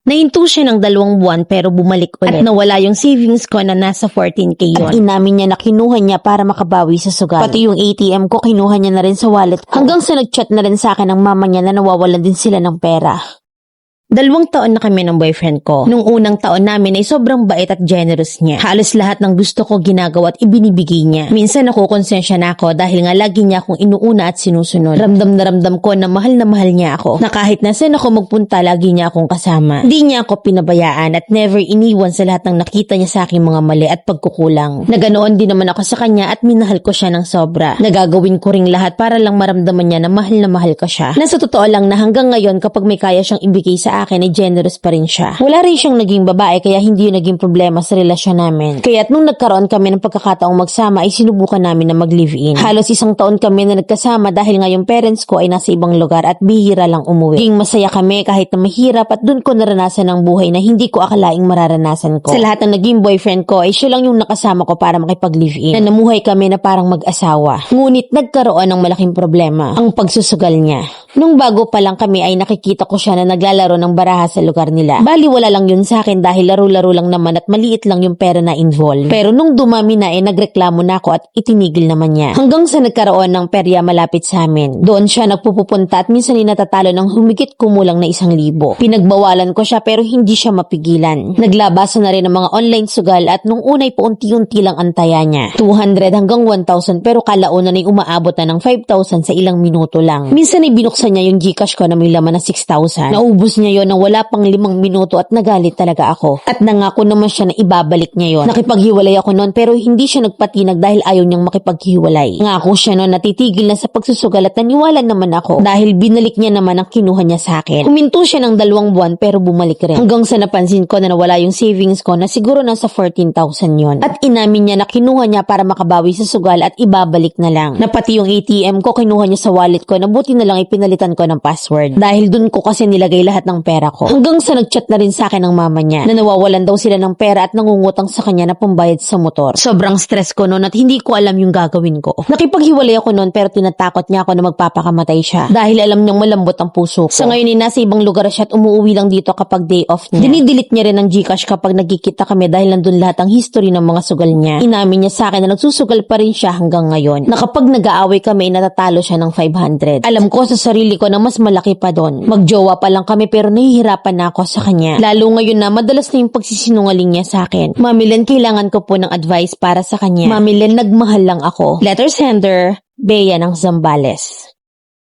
Nahinto siya ng 2 buwan pero bumalik ulit. At nawala yung savings ko na nasa 14K yun. At inamin niya na kinuha niya para makabawi sa sugal. Pati yung ATM ko kinuha niya na rin sa wallet ko. Hanggang sa nagchat na rin sa akin ng mama niya na nawawalan din sila ng pera. 2 taon na kami ng boyfriend ko. Nung unang taon namin ay sobrang bait at generous niya. Halos lahat ng gusto ko ginagawa at ibinibigay niya. Minsan nakukonsensya na ako dahil nga lagi niya akong inuuna at sinusunod. Ramdam na ramdam ko na mahal niya ako. Na kahit nasan ako magpunta, lagi niya akong kasama. Hindi niya ako pinabayaan at never iniwan sa lahat ng nakita niya sa aking mga mali at pagkukulang. Naganoon din naman ako sa kanya at minahal ko siya ng sobra. Nagagawin ko ring lahat para lang maramdaman niya na mahal ko siya. Nasa totoo lang na hanggang ngayon kapag may kaya siyang ibigay sa akin ay generous pa rin siya. Wala rin siyang naging babae kaya hindi yun naging problema sa relasyon namin. Kaya't nung nagkaroon kami ng pagkakataong magsama ay sinubukan namin na mag-live-in. Halos 1 taon kami na nagkasama dahil nga yung parents ko ay nasa ibang lugar at bihira lang umuwi. Naging masaya kami kahit na mahirap at dun ko naranasan ang buhay na hindi ko akalaing mararanasan ko. Sa lahat ng naging boyfriend ko ay siya lang yung nakasama ko para makipag-live-in. Na namuhay kami na parang mag-asawa. Ngunit nagkaroon ng malaking problema, ang pagsusugal niya. Nung bago pa lang kami ay nakikita ko siya na naglalaro ng baraha sa lugar nila. Bali wala lang yun sa akin dahil laro-laro lang naman at maliit lang yung pera na involved. Pero nung dumami na nagreklamo na ako at itinigil naman niya. Hanggang sa nagkaroon ng perya malapit sa amin. Doon siya nagpupunta at minsan natatalo ng humigit kumulang na 1,000. Pinagbawalan ko siya pero hindi siya mapigilan. Naglabasan na rin ng mga online sugal at nung unay paunti-unti lang ang taya niya. 200 hanggang 1,000 pero kalaunan ay umaabot na ng 5,000 sa ilang minuto lang. Minsan ay binuksan niya yung Gcash ko na may laman na 6,000. Naubos niya yon nang wala pang 5 minuto at nagalit talaga ako. At nangako naman siya na ibabalik niya yon. Nakipaghiwalay ako noon pero hindi siya nagpatinag dahil ayaw niyang makipaghiwalay. Ngako siya noon natitigil na sa pagsusugal at naniwala naman ako dahil binalik niya naman ang kinuha niya sa akin. Huminto siya ng 2 buwan pero bumalik rin. Hanggang sa napansin ko na nawala yung savings ko na siguro nasa 14,000 yon. At inamin niya na kinuha niya para makabawi sa sugal at ibabalik na lang. Na pati yung ATM ko kinuha niya sa wallet ko na buti na lang ipinalitan ko ng password. Dahil dun ko kasi nilagay lahat ng pera ko. Hanggang sa nagchat na rin sa akin ng mama niya na nawawalan daw sila ng pera at nangungutang sa kanya na pambayad sa motor. Sobrang stress ko noon at hindi ko alam yung gagawin ko. Nakipaghiwalay ako noon pero tinatakot niya ako na magpapakamatay siya dahil alam niyang malambot ang puso ko. Sa ngayon ay nasa ibang lugar siya at umuwi lang dito kapag day off niya. Dinidelete niya rin ang Gcash kapag nagkikita kami dahil nandun lahat ang history ng mga sugal niya. Inamin niya sa akin na nagsusugal pa rin siya hanggang ngayon. Na kapag nag-aaway kami natatalo siya ng 500. Alam ko sa sarili ko na mas malaki pa doon. Magjowa pa lang kami pero nahihirapan na ako sa kanya. Lalo ngayon na madalas na yung pagsisinungaling niya sa akin. Mami Len, kailangan ko po ng advice para sa kanya. Mami Len, nagmahal lang ako. Letter sender, Bea ng Zambales.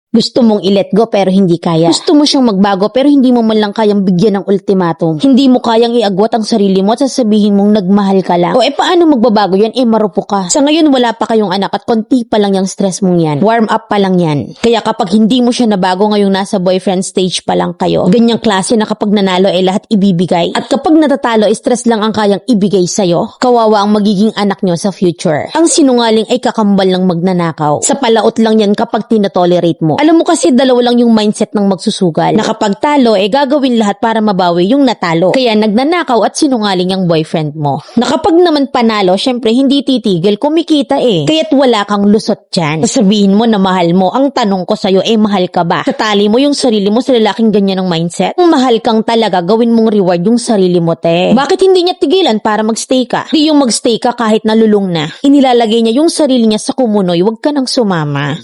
Gusto mong i-let go pero hindi kaya. Gusto mo siyang magbago pero hindi mo man lang kayang bigyan ng ultimatum. Hindi mo kayang iagwat ang sarili mo at sasabihin mong nagmahal ka lang. O paano magbabago yan? Marupo ka. Sa ngayon wala pa kayong anak at konti pa lang yung stress mong yan. Warm up pa lang yan. Kaya kapag hindi mo siya nabago ngayong nasa boyfriend stage pa lang kayo, ganyang klase na kapag nanalo lahat ibibigay. At kapag natatalo stress lang ang kayang ibigay sa'yo, kawawa ang magiging anak nyo sa future. Ang sinungaling ay kakambal ng magnanakaw. Sa palaot lang yan kapag tinatolerate mo. Alam mo kasi dalawa lang yung mindset ng magsusugal. Na kapag talo, gagawin lahat para mabawi yung natalo. Kaya nagnanakaw at sinungaling ang boyfriend mo. Na kapag naman panalo, syempre hindi titigil, kumikita Kaya't wala kang lusot dyan. Sasabihin mo na mahal mo. Ang tanong ko sa'yo, mahal ka ba? Tatali mo yung sarili mo sa lalaking ganyan ng mindset? Kung mahal kang talaga, gawin mong reward yung sarili mo, te. Bakit hindi niya tigilan para magstay ka? Di yung magstay ka kahit nalulung na. Inilalagay niya yung sarili niya sa kumunoy, wag ka nang sumama.